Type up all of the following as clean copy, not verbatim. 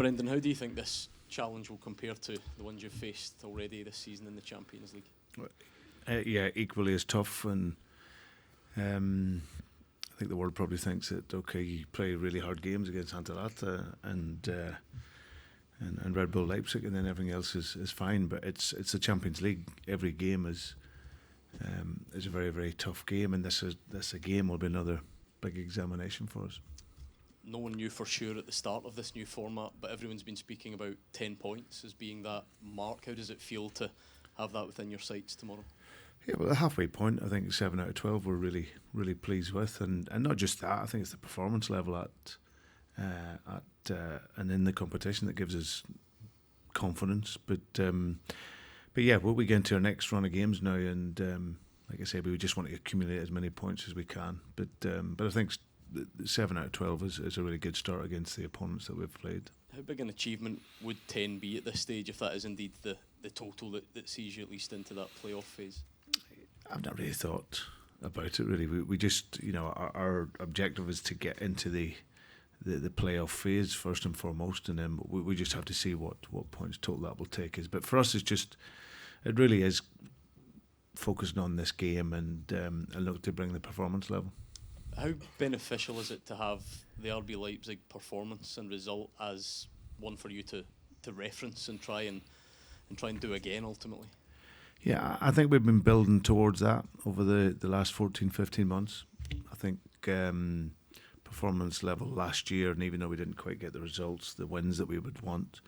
Brendan, how do you think this challenge will compare to the ones you've faced already this season in the Champions League? Equally as tough, and I think the world probably thinks that you play really hard games against Atalanta and Red Bull Leipzig, and then everything else is fine. But it's the Champions League. Every game is a very, very tough game, and this game will be another big examination for us. No one knew for sure at the start of this new format, but everyone's been speaking about 10 points as being that mark. How does it feel to have that within your sights tomorrow? Yeah, well, the halfway point, I think 7 out of 12 we're really, really pleased with, and not just that. I think it's the performance level and in the competition that gives us confidence. But yeah, we get into our next run of games now, and like I say, we just want to accumulate as many points as we can. But I think 7 out of 12 is a really good start against the opponents that we've played. How big an achievement would 10 be at this stage, if that is indeed the total that sees you at least into that playoff phase? I've not really thought about it, really. We just, our objective is to get into the playoff phase first and foremost, and then we just have to see what points total that will take us. But for us, it really is focusing on this game and look to bring the performance level. How beneficial is it to have the RB Leipzig performance and result as one for you to reference and try and do again ultimately? Yeah, I think we've been building towards that over the last 14, 15 months. I think performance level last year, and even though we didn't quite get the results, the wins that we would want,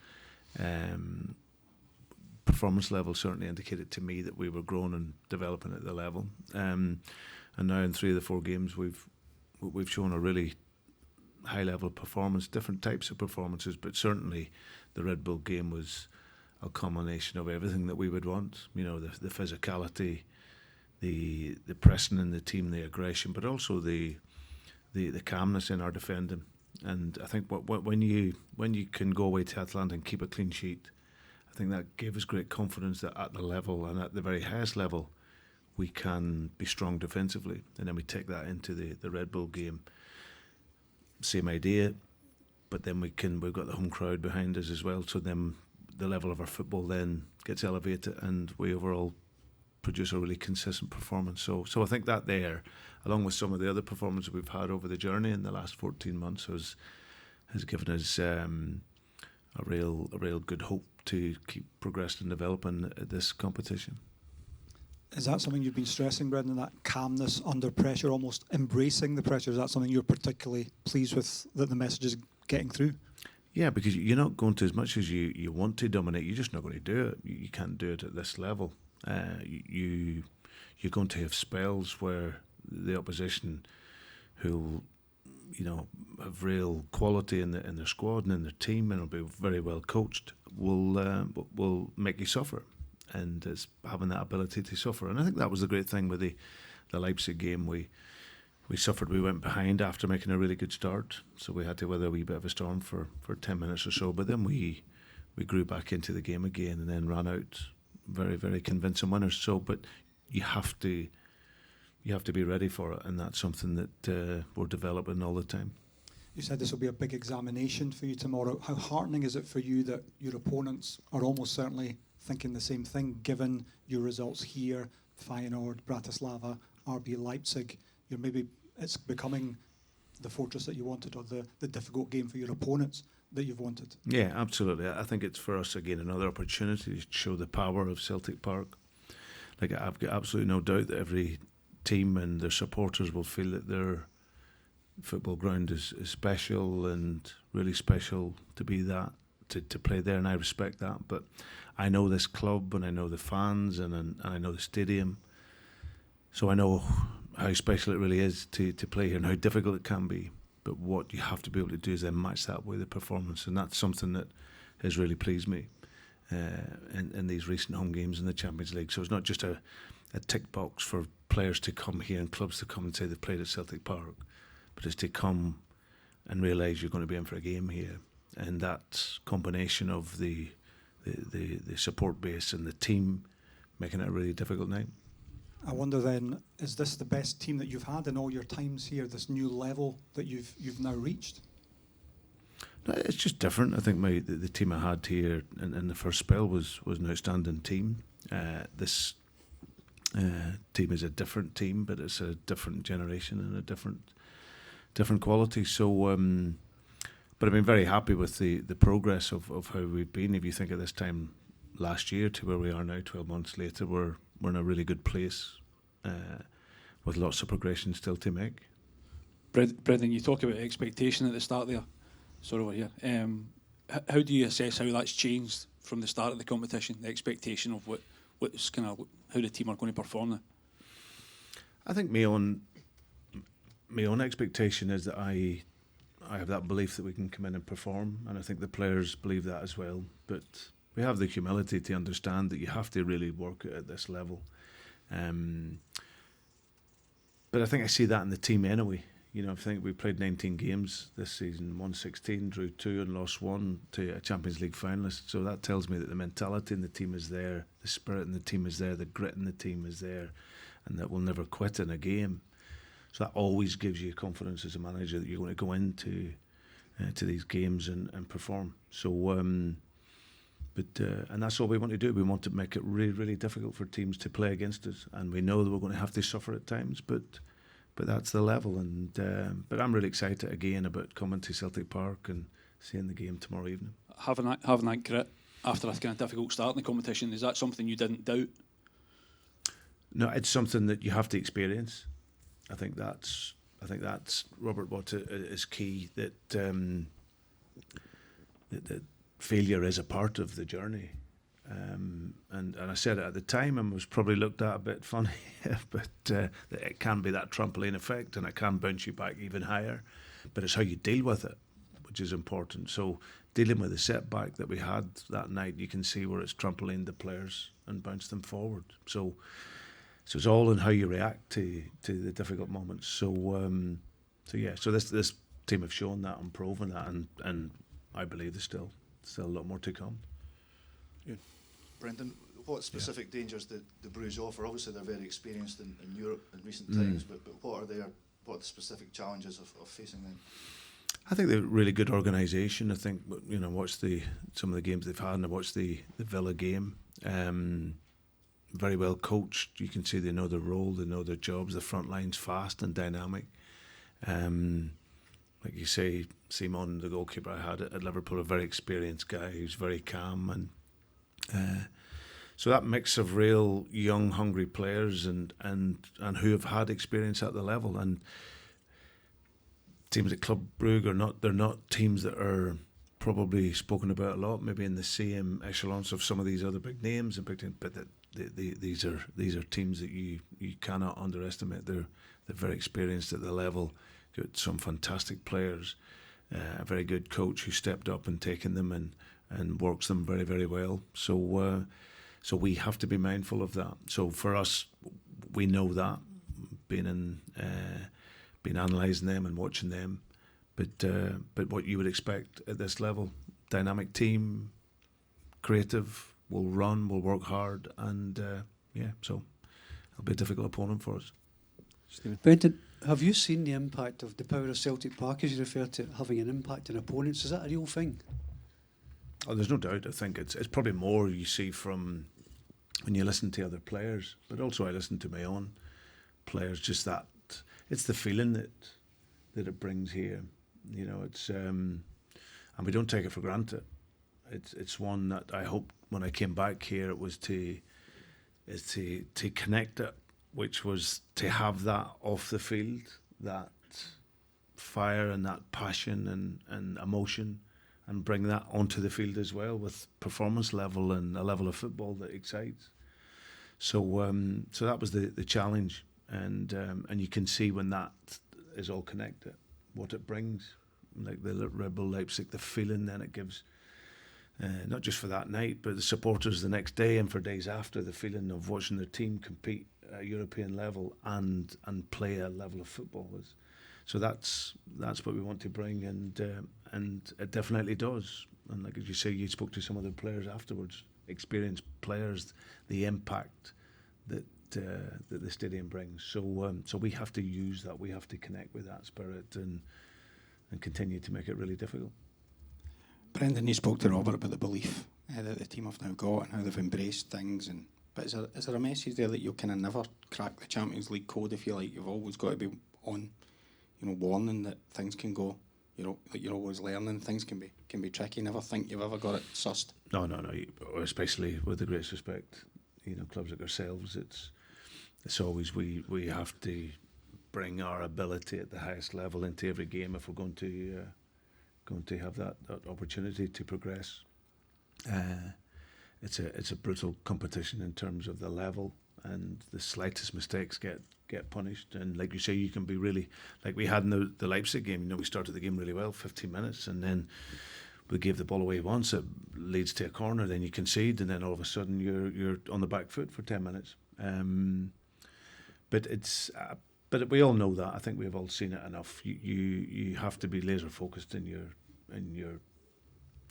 performance level certainly indicated to me that we were growing and developing at the level. And now in 3 of the 4 games, we've shown a really high level of performance, different types of performances, but certainly the Red Bull game was a combination of everything that we would want. The physicality, the pressing in the team, the aggression, but also the calmness in our defending. And I think when you can go away to Atalanta and keep a clean sheet, I think that gave us great confidence that at the level and at the very highest level, we can be strong defensively. And then we take that into the Red Bull game. Same idea, but then we've got the home crowd behind us as well. So then the level of our football then gets elevated, and we overall produce a really consistent performance. So I think that there, along with some of the other performances we've had over the journey in the last 14 months, has given us a real good hope to keep progressing and developing at this competition. Is that something you've been stressing, Brendan, that calmness under pressure, almost embracing the pressure? Is that something you're particularly pleased with, that the message is getting through? Yeah, because you're not going to, as much as you want to dominate, you're just not going to do it. You can't do it at this level. You're going to have spells where the opposition, who have real quality in their squad and in their team, and will be very well coached, will make you suffer. And it's having that ability to suffer. And I think that was the great thing with the Leipzig game. We suffered. We went behind after making a really good start, so we had to weather a wee bit of a storm for 10 minutes or so. But then we grew back into the game again, and then ran out very, very convincing winners. So, but you have to be ready for it, and that's something that we're developing all the time. You said this will be a big examination for you tomorrow. How heartening is it for you that your opponents are almost certainly thinking the same thing, given your results here, Feyenoord, Bratislava, RB Leipzig? It's becoming the fortress that you wanted, or the difficult game for your opponents that you've wanted. Yeah, absolutely. I think it's for us, again, another opportunity to show the power of Celtic Park. Like, I've got absolutely no doubt that every team and their supporters will feel that their football ground is special, and really special to be that, to play there, and I respect that. But I know this club, and I know the fans, and I know the stadium, so I know how special it really is to play here and how difficult it can be. But what you have to be able to do is then match that with the performance, and that's something that has really pleased me in these recent home games in the Champions League. So it's not just a tick box for players to come here and clubs to come and say they've played at Celtic Park, but it's to come and realise you're going to be in for a game here. And that combination of the support base and the team making it a really difficult night. I wonder then, is this the best team that you've had in all your times here, this new level that you've now reached? No, it's just different. I think the team I had here in the first spell was an outstanding team. This team is a different team, but it's a different generation and a different quality. So, but I've been very happy with the progress of how we've been. If you think of this time last year to where we are now, 12 months later, we're in a really good place with lots of progression still to make. Brendan, you talk about expectation at the start there. Sorry, over here. How do you assess how that's changed from the start of the competition? The expectation of what's kind of how the team are going to perform now. I think my own expectation is that I have that belief that we can come in and perform, and I think the players believe that as well. But we have the humility to understand that you have to really work at this level. But I think I see that in the team anyway. You know, I think we played 19 games this season, won 16, drew 2 and lost 1 to a Champions League finalist. So that tells me that the mentality in the team is there, the spirit in the team is there, the grit in the team is there, and that we'll never quit in a game. So that always gives you confidence as a manager that you're going to go into to these games and perform. So, and that's all we want to do. We want to make it really, really difficult for teams to play against us, and we know that we're going to have to suffer at times, but that's the level. And but I'm really excited again about coming to Celtic Park and seeing the game tomorrow evening. Having that grit after a kind of difficult start in the competition, is that something you didn't doubt? No, it's something that you have to experience. I think that's Robert what is key, that that failure is a part of the journey. And I said it at the time and was probably looked at a bit funny, but it can be that trampoline effect and it can bounce you back even higher. But it's how you deal with it, which is important. So dealing with the setback that we had that night, you can see where it's trampolined the players and bounced them forward. So it's all in how you react to the difficult moments. So this team have shown that and proven that, and I believe there's still a lot more to come. Yeah. Brendan, what specific dangers do the Blues offer? Obviously, they're very experienced in Europe in recent times, but what are the specific challenges of facing them? I think they're a really good organisation. I think, you know, watch some of the games they've had, and I watched the Villa game. Very well coached. You can see they know their role, they know their jobs. The front line's fast and dynamic. Like you say, Simon, the goalkeeper I had at Liverpool, a very experienced guy who's very calm, and so that mix of real young, hungry players and who have had experience at the level. And teams at Club Brugge they're not teams that are probably spoken about a lot, maybe in the same echelons of some of these other big names and big teams, but these are teams that you cannot underestimate. They're very experienced at the level. Got some fantastic players, a very good coach who stepped up and taken them and works them very, very well. So we have to be mindful of that. So for us, we know that, been analysing them and watching them, but what you would expect at this level, dynamic team, creative, will run, will work hard, and so it'll be a difficult opponent for us. Stephen. Brendan, have you seen the impact of the power of Celtic Park, as you refer to having an impact on opponents? Is that a real thing? Oh, there's no doubt. I think it's probably more you see from when you listen to other players, but also I listen to my own players. Just that it's the feeling that it brings here. You know, it's and we don't take it for granted. It's one that I hope when I came back here it was to connect it, which was to have that off the field, that fire and that passion and emotion, and bring that onto the field as well with performance level and a level of football that excites. So that was the challenge, and you can see when that is all connected, what it brings, like the Red Bull Leipzig, the feeling then it gives. Not just for that night, but the supporters the next day and for days after, the feeling of watching their team compete at a European level and play a level of football. So that's what we want to bring, and it definitely does. And like as you say, you spoke to some of the players afterwards, experienced players, the impact that the stadium brings. So we have to use that. We have to connect with that spirit and continue to make it really difficult. Brendan, you spoke to Robert about the belief that the team have now got and how they've embraced things. But is there a message there that you'll kind of never crack the Champions League code if you like? You've always got to be on, warning that things can go. That you're always learning. Things can be tricky. Never think you've ever got it sussed. No. Especially with the greatest respect, clubs like ourselves, it's always we have to bring our ability at the highest level into every game if we're going to have that opportunity to progress. It's a brutal competition in terms of the level, and the slightest mistakes get punished. And like you say, you can be really, like we had in the Leipzig game. We started the game really well, 15 minutes, and then we gave the ball away once. It leads to a corner, then you concede, and then all of a sudden you're on the back foot for 10 minutes. But we all know that. I think we've all seen it enough. You have to be laser focused in your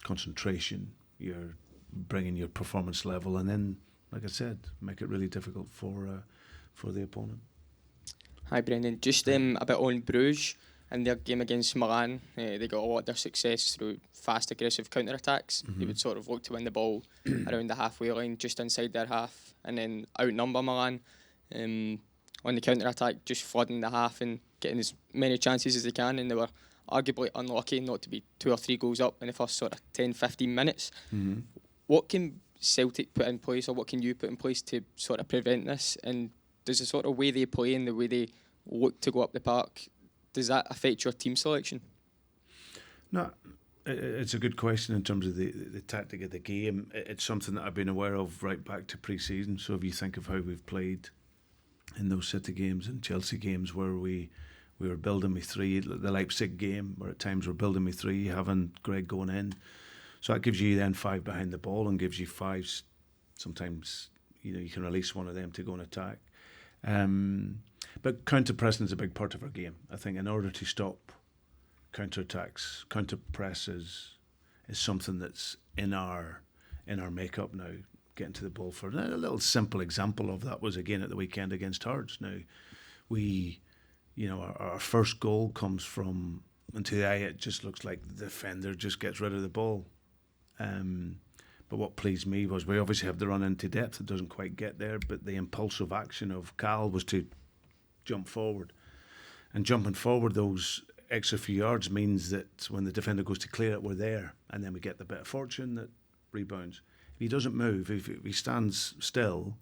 concentration. You're bringing your performance level, and then, like I said, make it really difficult for the opponent. Hi Brendan, just a bit on Bruges and their game against Milan. They got a lot of their success through fast, aggressive counter-attacks. They would sort of look to win the ball around the halfway line, just inside their half, and then outnumber Milan on the counter-attack, just flooding the half and getting as many chances as they can. And they were arguably unlucky not to be 2 or 3 goals up in the first sort of 10-15 minutes. What can Celtic put in place, or what can you put in place to sort of prevent this? And does the sort of way they play and the way they look to go up the park, does that affect your team selection? No, it's a good question in terms of the tactic of the game. It's something that I've been aware of right back to pre-season. So if you think of how we've played in those City games and Chelsea games where we were building with 3, the Leipzig game where at times we're building with 3, having Greg going in. So that gives you then 5 behind the ball and gives you 5. Sometimes you can release one of them to go and attack. But counter-pressing is a big part of our game. I think in order to stop counter-attacks, counter-press is something that's in our makeup now. Getting to the ball for a little simple example of that was again at the weekend against Hearts. Now, our first goal comes from, and to the eye it just looks like the defender just gets rid of the ball. But what pleased me was we obviously have the run into depth. It doesn't quite get there, but the impulsive action of Cal was to jump forward. And jumping forward those extra few yards means that when the defender goes to clear it, we're there. And then we get the bit of fortune that rebounds. If he doesn't move, if he stands still,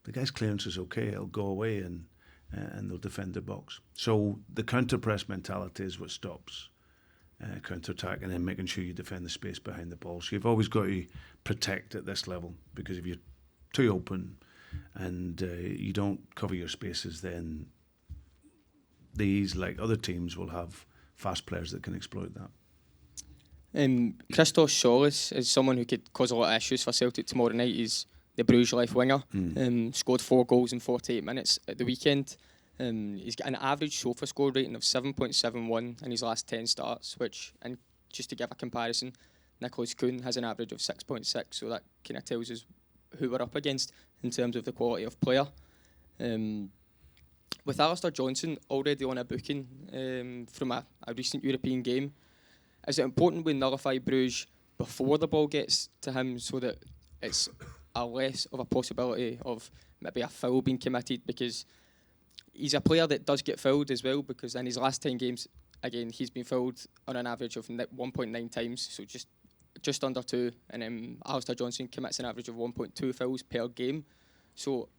the guy's clearance is okay. It'll go away and they'll defend the box. So the counter-press mentality is what stops counter-attack, and then making sure you defend the space behind the ball. So you've always got to protect at this level, because if you're too open and you don't cover your spaces, then these, like other teams, will have fast players that can exploit that. Christos Solis is someone who could cause a lot of issues for Celtic tomorrow night. He's the Bruges left winger. Scored 4 goals in 48 minutes at the weekend. He's got an average SOFA score rating of 7.71 in his last 10 starts, which, and just to give a comparison, Nicholas Kuhn has an average of 6.6, so that kind of tells us who we're up against in terms of the quality of player. With Alistair Johnson already on a booking from a recent European game, is it important we nullify Bruges before the ball gets to him so that it's a less of a possibility of maybe a foul being committed? Because he's a player that does get fouled as well, because in his last 10 games, again, he's been fouled on an average of 1.9 times, so just under 2, and Alistair Johnson commits an average of 1.2 fouls per game. So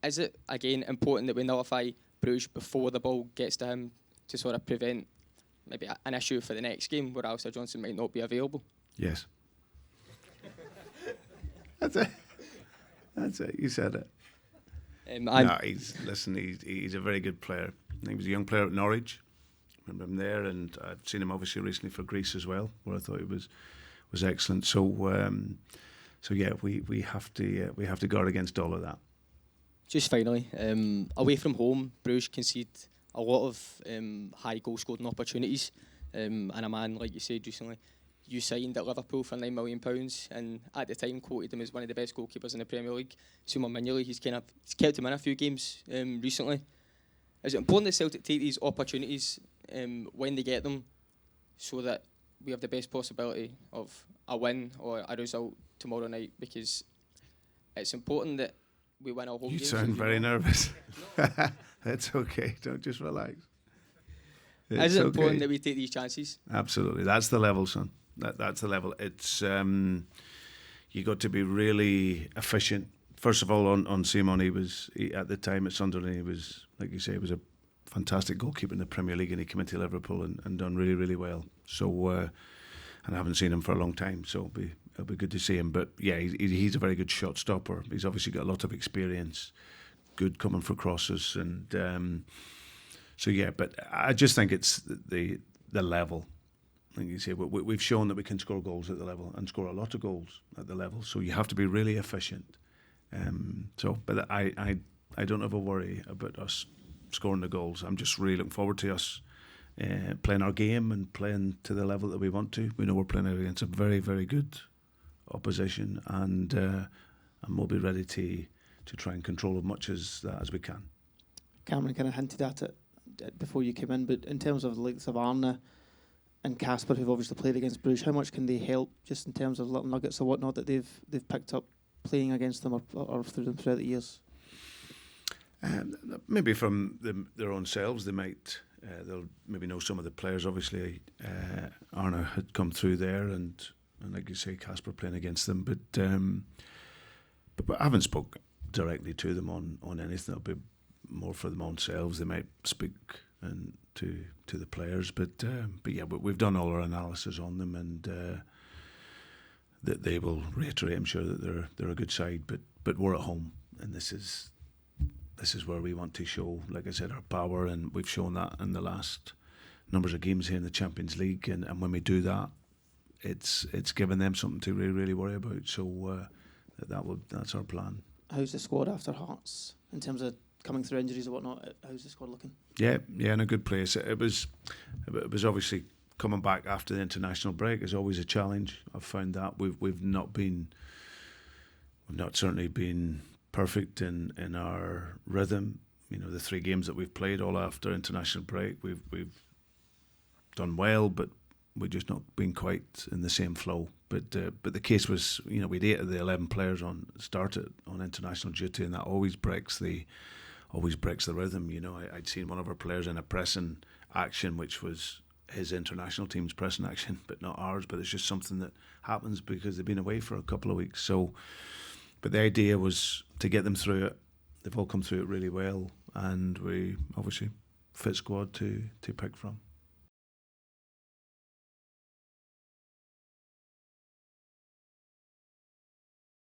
is it, again, important that we nullify Bruges before the ball gets to him to sort of prevent maybe an issue for the next game where Alistair Johnson might not be available? Yes. That's it. You said it. He's a very good player. He was a young player at Norwich. I remember him there, and I've seen him obviously recently for Greece as well, where I thought he was excellent. So yeah, we have to guard against all of that. Just finally, away from home, Bruges concede a lot of high goal scoring opportunities, and a man, like you said recently, you signed at Liverpool for £9 million, and at the time quoted him as one of the best goalkeepers in the Premier League. Suma Mignolet, he's kept him in a few games recently. Is it important that Celtic take these opportunities when they get them, so that we have the best possibility of a win or a result tomorrow night, because it's important that we win our home You games. sound very nervous. It's okay. Don't, just relax. It's important that we take these chances. Absolutely. That's the level, son. That's the level. It's you got to be really efficient. First of all, on Simon, he at the time at Sunderland, he was, like you say, he was a fantastic goalkeeper in the Premier League, and he came into Liverpool and done really, really well. So, and I haven't seen him for a long time, so it'll be good to see him. But yeah, he's a very good shot stopper. He's obviously got a lot of experience, good coming for crosses, and so yeah. But I just think it's the level. Like you say, we've shown that we can score goals at the level and score a lot of goals at the level. So you have to be really efficient. But I don't have a worry about us scoring the goals. I'm just really looking forward to us playing our game and playing to the level that we want to. We know we're playing against a very, very good opposition, and we'll be ready to try and control as much as that as we can. Cameron kind of hinted at it before you came in, but in terms of the likes of Arne and Casper, who've obviously played against Bruges, how much can they help just in terms of little nuggets or whatnot that they've picked up playing against them or through them throughout the years? Maybe from their own selves, they might. They'll maybe know some of the players. Obviously, Arne had come through there, and like you say, Casper playing against them. But I haven't spoke directly to them on anything. It'll be more for them own selves. They might speak and to the players. But yeah, we've done all our analysis on them, and that they will reiterate, I'm sure, that they're a good side. But we're at home, and this is where we want to show, like I said, our power, and we've shown that in the last numbers of games here in the Champions League. And when we do that, it's given them something to really, really worry about. So that's our plan. How's the squad after Hearts in terms of coming through injuries or whatnot? How's the squad looking? Yeah, in a good place. It was obviously coming back after the international break is always a challenge. I've found that we've not certainly been perfect in our rhythm. You know, the 3 games that we've played all after international break, we've done well, but we've just not been quite in the same flow. But the case was, you know, we'd 8 of the 11 players started on international duty, and that always breaks the rhythm. You know, I'd seen one of our players in a pressing action, which was his international team's pressing action, but not ours. But it's just something that happens because they've been away for a couple of weeks. So, but the idea was to get them through it. They've all come through it really well, and we obviously fit squad to pick from.